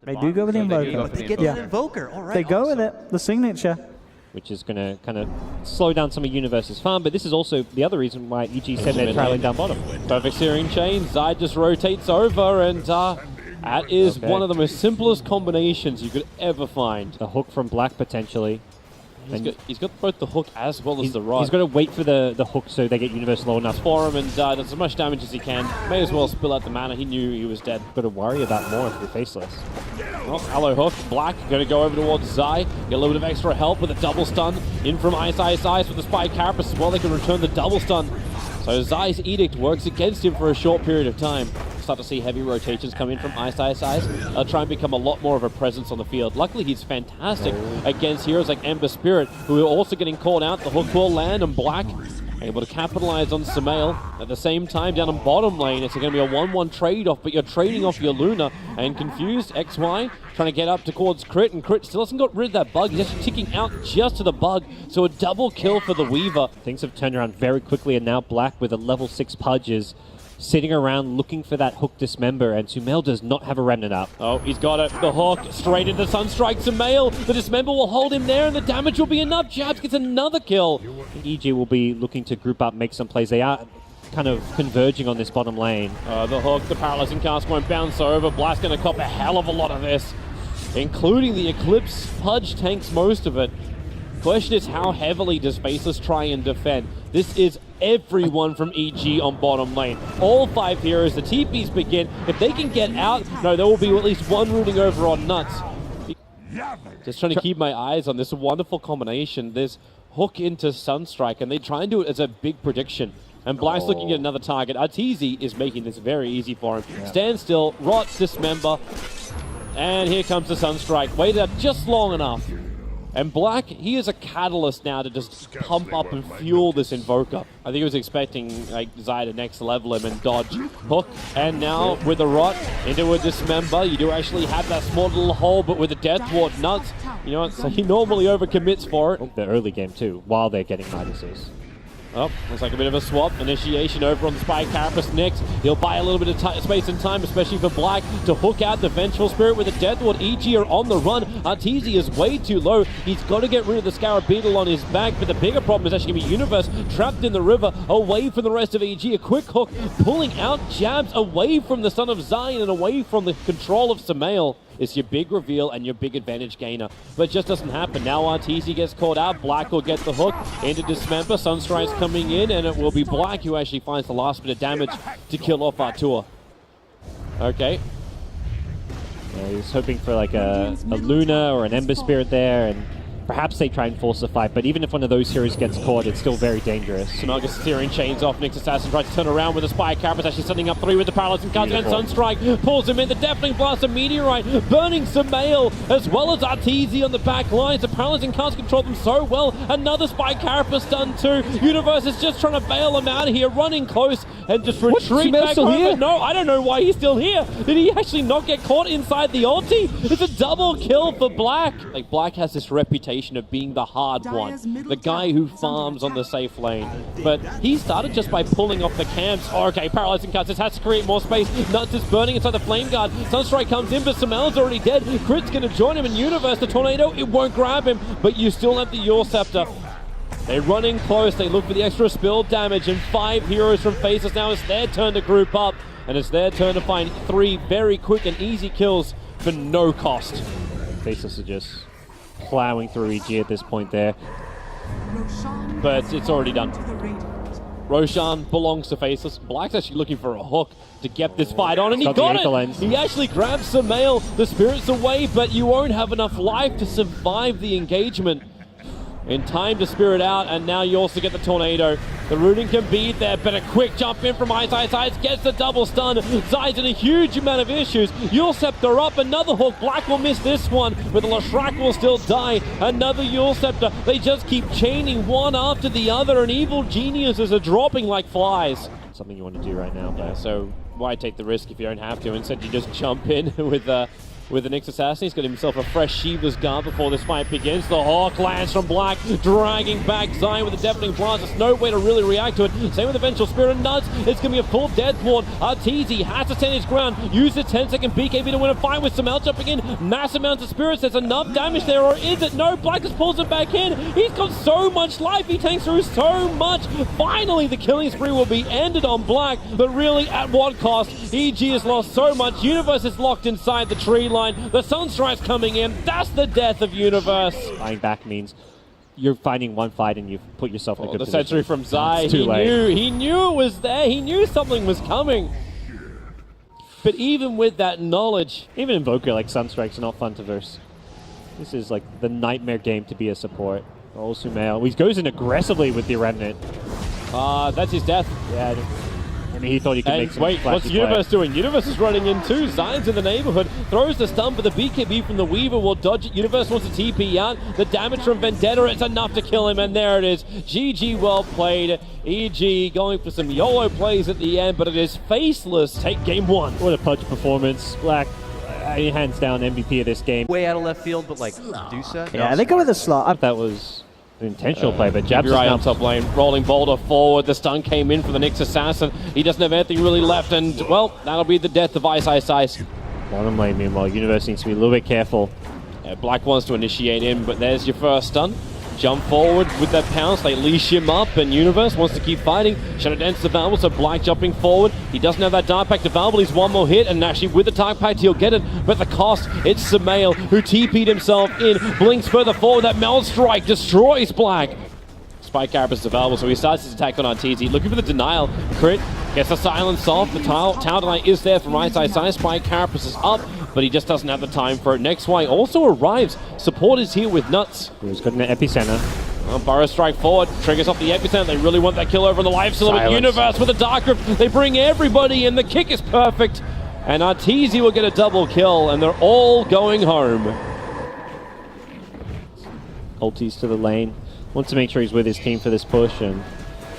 They do go with the Invoker. They get the Invoker. All right, They go with it, the signature. Which is going to kind of slow down some of Universe's farm, but this is also the other reason why EG said they're trailing down bottom. Perfect searing chain, Zai just rotates over, and that is one of the most simplest combinations you could ever find. The hook from Black, potentially. He's got both the hook as well as the rod. He's got to wait for the hook so they get Universe low enough for him and does as much damage as he can. May as well spill out the mana. He knew he was dead. Got to worry about more if you're Faceless. Well, Aloe hook. Black going to go over towards Zai. Get a little bit of extra help with a double stun. In from Ice with the Spy Carapace as well. They can return the double stun. So Zai's Edict works against him for a short period of time. Start to see heavy rotations come in from Ice. Try and become a lot more of a presence on the field. Luckily, he's fantastic against heroes like Ember Spirit, who are also getting called out. The hook will land, and Black able to capitalize on Sumail. At the same time, down in bottom lane, it's going to be a 1-1 trade-off, but you're trading off your Luna. And Confused, XY, trying to get up towards Crit, and Crit still hasn't got rid of that bug. He's actually ticking out just to the bug, so a double kill for the Weaver. Things have turned around very quickly, and now Black with a level 6 Pudge is sitting around looking for that hook Dismember, and Sumail does not have a Remnant up. Oh, he's got it. The hook straight into Sunstrike. Sumail, the Dismember will hold him there, and the damage will be enough. Jabs gets another kill. EG will be looking to group up, make some plays. They are kind of converging on this bottom lane. The hook, the Paralyzing Cast won't bounce over. Blast going to cop a hell of a lot of this, including the Eclipse. Pudge tanks most of it. Question is, how heavily does Faceless try and defend? This is everyone from EG on bottom lane. All 5 heroes, the TPs begin. If they can get out, no, there will be at least one rooting over on Nuts. Just trying to keep my eyes on this wonderful combination. There's hook into Sunstrike, and they try and do it as a big prediction. And Black's looking at another target. Arteezy is making this very easy for him. Stand still, rot, Dismember, and here comes the Sunstrike. Waited out just long enough. And Black, he is a catalyst now to just pump up and fuel this Invoker. I think he was expecting like Zai to next level him and dodge. Hook, and now with the rot into a Dismember, you do actually have that small little hole, but with the Death Ward Nuts, you know what, so he normally overcommits for it. The early game too, while they're getting Midases. Oh, looks like a bit of a swap. Initiation over on the Spy Carapace next. He'll buy a little bit of space and time, especially for Black, to hook out the Vengeful Spirit with the Death Ward. EG are on the run. Arteezy is way too low. He's got to get rid of the Scarab Beetle on his back, but the bigger problem is actually going to be Universe trapped in the river, away from the rest of EG. A quick hook, pulling out Jabs away from the Son of Zion and away from the control of Sumail. Is your big reveal and your big advantage gainer. But it just doesn't happen. Now Arteezy gets caught out. Black will get the hook into Dismember. Sunstrike's coming in, and it will be Black who actually finds the last bit of damage to kill off Artur. Okay. Yeah, he's hoping for like a Luna or an Ember Spirit there, and perhaps they try and force a fight, but even if one of those heroes gets caught, it's still very dangerous. Sumail gets Searing Chains off. Next Assassin tries to turn around with the Spy Carapace, actually setting up 3 with the Paralyzing Cast against Sunstrike. Pulls him in, the Deafening Blast, a Meteorite, burning Sumail, as well as Arteezy on the back lines. The Paralyzing Cast control them so well. Another Spy Carapace done too. Universe is just trying to bail him out of here, running close and just retreat back over. Here? No, I don't know why he's still here. Did he actually not get caught inside the ulti? It's a double kill for Black. Like, Black has this reputation of being the hard one, the guy who farms on the safe lane. But he started just by pulling off the camps. Oh, okay, Paralyzing Cast just has to create more space. Nuts is burning inside the Flame Guard. Sunstrike comes in, but Sumail's already dead. Crit's going to join him in Universe. The Tornado, it won't grab him, but you still have the Yule Scepter. They're running close. They look for the extra spill damage, and 5 heroes from Faceless. Now it's their turn to group up, and it's their turn to find 3 very quick and easy kills for no cost. Faceless are just plowing through EG at this point there. But it's already done. Roshan belongs to Faceless. Black's actually looking for a hook to get this fight on, and he got it! He actually grabs Sumail. The Spirit's away, but you won't have enough life to survive the engagement. In time to Spirit out, and now you also get the Tornado. The rooting can be there, but a quick jump in from Ice gets the double stun. Zai's in a huge amount of issues. Yule Scepter up, another hook. Black will miss this one, but the Lashrak will still die. Another Yule Scepter. They just keep chaining one after the other, and evil geniuses are dropping like flies. Something you want to do right now, yeah, so why take the risk if you don't have to? Instead, you just jump in with with the Nyx Assassin. He's got himself a fresh Shiva's Guard before this fight begins. The Hawk lands from Black, dragging back Zion with a deafening blast. There's no way to really react to it. Same with the Vengeful Spirit and Nuts. It's going to be a full death ward. Arteezy has to stand his ground. Use the 10-second BKB to win a fight with Samel jumping in. Massive amounts of spirits. There's enough damage there, or is it? No, Black just pulls it back in. He's got so much life. He tanks through so much. Finally, the killing spree will be ended on Black, but really at what cost? EG has lost so much. Universe is locked inside the tree line. The Sunstrike's coming in. That's the death of Universe. Flying back means you're finding one fight and you've put yourself in a good The position. sentry from Zai. It's too late. He knew it was there. He knew something was coming. But even with that knowledge, Even Invoker like Sunstrike's not fun to verse. This is like the nightmare game to be a support. Oh, Sumail. He goes in aggressively with the Remnant. that's his death. Yeah, I mean, he thought he could make And some wait, flashy what's play. Universe doing? Universe is running in too. Zion's in the neighborhood. Throws the stun, but the BKB from the Weaver will dodge it. Universe wants to TP out. The damage from Vendetta, it's enough to kill him, and there it is. GG, well played. EG going for some YOLO plays at the end, but it is Faceless. Take game one. What a Pudge performance. Black, hands down MVP of this game. Way out of left field, but like Dusa. Yeah, they go with a slot. That was an intentional play, but Keep Jabs your eye is on now top lane. Rolling Boulder forward. The stun came in for the Nyx Assassin. He doesn't have anything really left, and, well, that'll be the death of Ice Ice Ice. bottom lane. Meanwhile, Universe needs to be a little bit careful. Yeah, Black wants to initiate in, but there's your first stun. Jump forward with that pounce, they leash him up, and Universe wants to keep fighting. Shadow Dance to Valble, so Black jumping forward. He doesn't have that Dark Pact to Valble, he's one more hit, and actually with the Dark Pact he'll get it, but the cost, it's Sumail who TP'd himself in, blinks further forward, that Meld Strike destroys Black. Spike Carapace to Valble, so he starts his attack on Arteezy, looking for the denial. Crit, gets the silence off, the tower deny is there from right side. Spike Carapace is up, but he just doesn't have the time for it. Next Y also arrives. Support is here with Nuts. He's got an epicenter. Burrow strike forward, triggers off the epicenter. They really want that kill over on the life cylinder. Silence. Universe with a Dark Grip. They bring everybody in. The kick is perfect. And Arteezy will get a double kill, and they're all going home. Ultis to the lane. Wants to make sure he's with his team for this push, and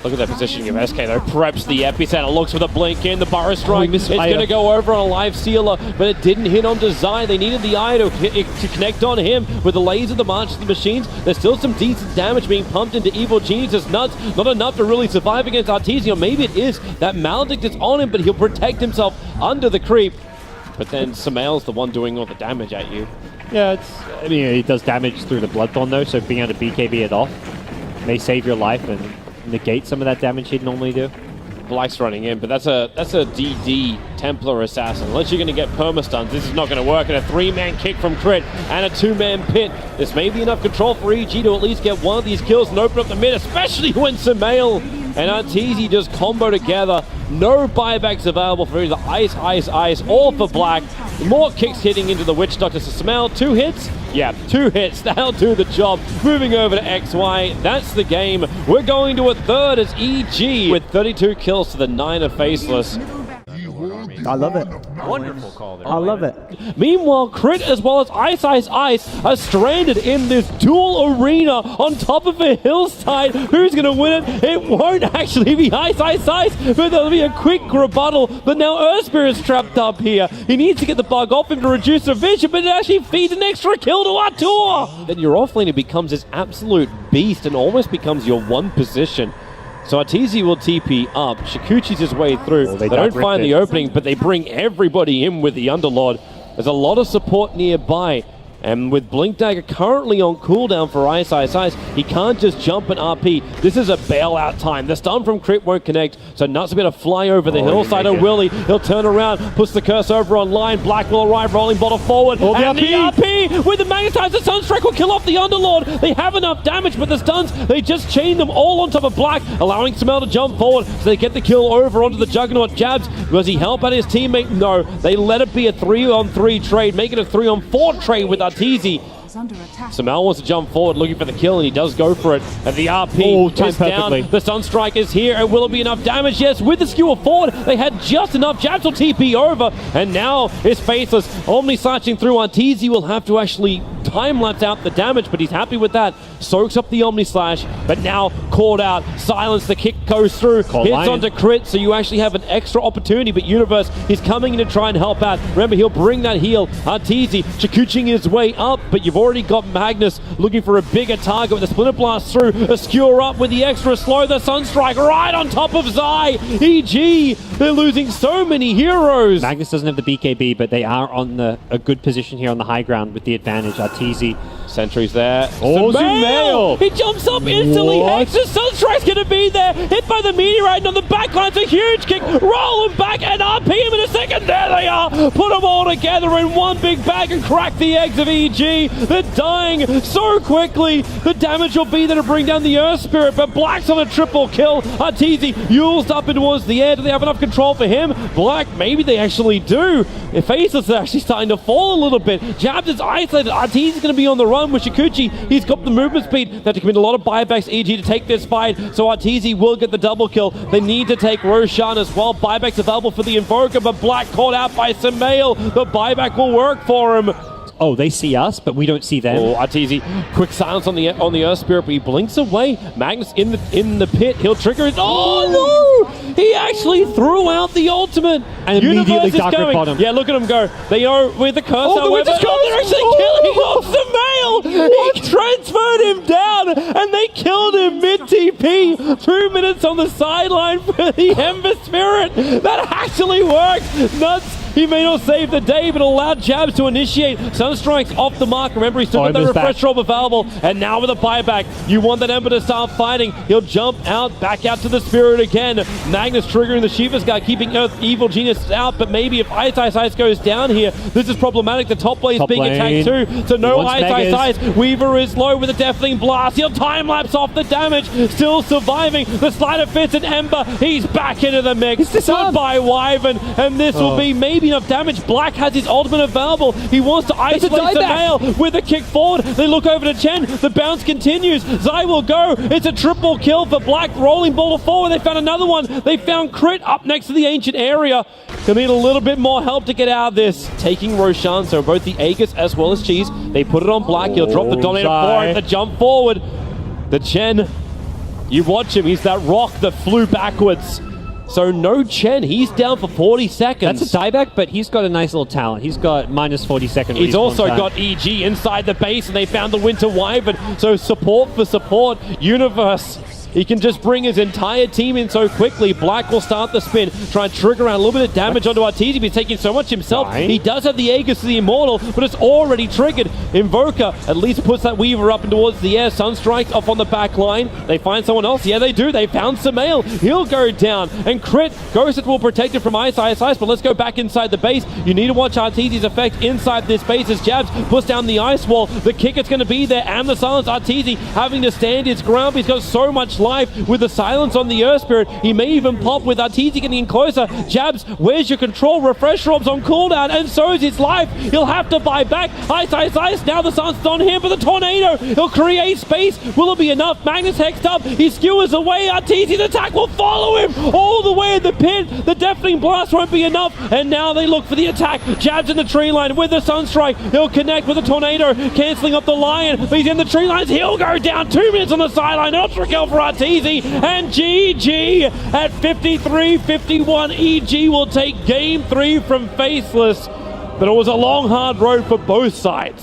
Look at that positioning of SK though. Preps the epicenter, looks for the blink in, the Burrow strike. missed It's Aya. going to go over on a life sealer, but it didn't hit on Design. They needed the Eye to connect on him with the laser, the March of the Machines. There's still some decent damage being pumped into Evil Genius' Nuts. Not enough to really survive against Arteezy, or maybe it is. That Maledict is on him, but he'll protect himself under the creep. But then Sumail's the one doing all the damage at you. yeah, I mean, it does damage through the Bloodthorn though, so being able to BKB it off may save your life and negate some of that damage he'd normally do. Black's running in, but that's a DD Templar Assassin. Unless you're going to get permastuns, this is not going to work. And a 3-man kick from Crit and a 2-man pit. This may be enough control for EG to at least get one of these kills and open up the mid, especially when Sumail and Arteezy just combo together. No buybacks available for either Ice, or for Black. More kicks hitting into the Witch Doctor. So Sumail, 2 hits? Yeah, 2 hits. That'll do the job. Moving over to XY. That's the game. We're going to a third as EG with 32 kills to the 9 of Faceless. I love it. Wonderful call there. I love it. Meanwhile, Crit as well as Ice are stranded in this dual arena on top of a hillside. Who's going to win it? It won't actually be Ice, but there'll be a quick rebuttal. But now Earthspear is trapped up here. He needs to get the bug off him to reduce the vision, but it actually feeds an extra kill to Artur. Then your offlaner becomes this absolute beast and almost becomes your one position. So Arteezy will TP up. Shikuchi's his way through. They don't find the opening, but they bring everybody in with the Underlord. There's a lot of support nearby. And with Blink Dagger currently on cooldown for Ice, he can't just jump and RP. This is a bailout time. The stun from Crit won't connect, so Nuts will be able to fly over the hillside. Oh, Willie, he'll turn around, puts the curse over on line. Black will arrive, rolling bottle forward. And the RP with the Magnetizer Sunstrike will kill off the Underlord. They have enough damage, but the stuns, they just chain them all on top of Black, allowing Sumail to jump forward, so they get the kill over onto the Juggernaut. Jabs, does he help out his teammate? No, they let it be a 3-on-3 trade, make it a 3-on-4 trade with Arteezy. Samel wants to jump forward, looking for the kill, and he does go for it. And the RP timed is down. perfectly. The Sunstrike is here, and will it be enough damage? Yes, with the skewer forward, they had just enough. Jabs will TP over, and now it's Faceless. Omni slashing through. Arteezy will have to actually time-lapse out the damage, but he's happy with that. Soaks up the Omni Slash, but now called out. Silence, the kick goes through. Hits Lion. onto crit, so you actually have an extra opportunity, but Universe is coming in to try and help out. Remember, he'll bring that heal. Arteezy Chikuching his way up, but you've already got Magnus looking for a bigger target with the Splinter Blast through. A skewer up with the extra slow. The Sunstrike right on top of Zai. EG, they're losing so many heroes. Magnus doesn't have the BKB, but they are on a good position here on the high ground with the advantage. Arteezy. Sentry's there. Oh, Sumail! Sumail! He jumps up instantly. What? Hex's Sunstrike's going to be there. Hit by the meteorite, and on the backline's a huge kick. Roll him back and RP him in a second. There they are. Put them all together in one big bag and crack the eggs of EG. They're dying so quickly. The damage will be there to bring down the Earth Spirit, but Black's on a triple kill. Arteezy used up and towards the air. Do they have enough control for him? Black, maybe they actually do. Faceless is actually starting to fall a little bit. Jabs is isolated. Arteezy's going to be on the run with Chikuchi. He's got the movement speed. They have to commit a lot of buybacks, EG, to take this fight, so Arteezy will get the double kill. They need to take Roshan as well. Buybacks available for the Invoker, but Black called out by Sumail. The buyback will work for him. Oh, they see us, but we don't see them. Oh, Arteezy, quick silence on the Earth Spirit, but he blinks away. Magnus in the pit. He'll trigger it. Oh no! He actually threw out the ultimate. And immediately Dark Rip on him. Yeah, look at him go. They are with the curse. Oh, the Winter's they're actually killing off Sumail. He transferred him down, and they killed him mid TP. 2 minutes on the sideline for the Ember Spirit. That actually worked. Nuts. He may not save the day, but allowed Jabs to initiate. Sunstrike's off the mark. Remember, he's still got that refresh robe available. And now with a buyback, you want that Ember to start fighting. He'll jump out, back out to the Spirit again. Magnus triggering the Shiva's guy, keeping Earth Evil Genius out. But maybe if Ice goes down here, this is problematic. The top lane is being attacked too. So no Ice. Weaver is low with a Deathling Blast. He'll time-lapse off the damage. Still surviving. The slider fits an Ember. He's back into the mix. Goodbye, Wyvern. And this will be maybe enough damage. Black has his ultimate available. He wants to isolate Sumail with a kick forward. They look over to Chen. The bounce continues. Zai will go. It's a triple kill for Black. Rolling ball forward. They found another one. They found Crit up next to the ancient area. They'll need a little bit more help to get out of this. Taking Roshan, so both the Aegis as well as Cheese. They put it on Black. He'll drop the Dominator for it. The jump forward. The Chen. You watch him. He's that rock that flew backwards. So no Chen, he's down for 40 seconds. That's a dieback, but he's got a nice little talent. He's got minus 40 second He's respawn also time. got EG inside the base, and they found the Winter Wyvern. So support for support. Universe. He can just bring his entire team in so quickly. Black will start the spin, try and trigger around a little bit of damage onto Arteezy. He's taking so much himself. Right. He does have the Aegis to the Immortal, but it's already triggered. Invoker at least puts that Weaver up and towards the air. Sunstrike's off on the back line. They find someone else. Yeah, they do. They found Sumail. He'll go down. And Crit, Ghosted will protect it from Ice, but let's go back inside the base. You need to watch Arteezy's effect inside this base as Jabs puts down the ice wall. The kick is going to be there, and the silence. Arteezy having to stand his ground. He's got so much life with the silence on the Earth Spirit. He may even pop with Arteezy getting in closer. Jabs, where's your control? Refresh robs on cooldown, and so is his life. He'll have to buy back. Ice. Now the silence is on him, but the tornado. He'll create space. Will it be enough? Magnus hexed up. He skewers away. Arteezy's attack will follow him all the way in the pit. The Deafening Blast won't be enough, and now they look for the attack. Jabs in the tree line with the Sunstrike. He'll connect with the tornado, canceling up the Lion. But he's in the tree lines. He'll go down. 2 minutes on the sideline. Ultra kill for Arteezy. And GG at 53-51. EG will take game 3 from Faceless. But it was a long, hard road for both sides.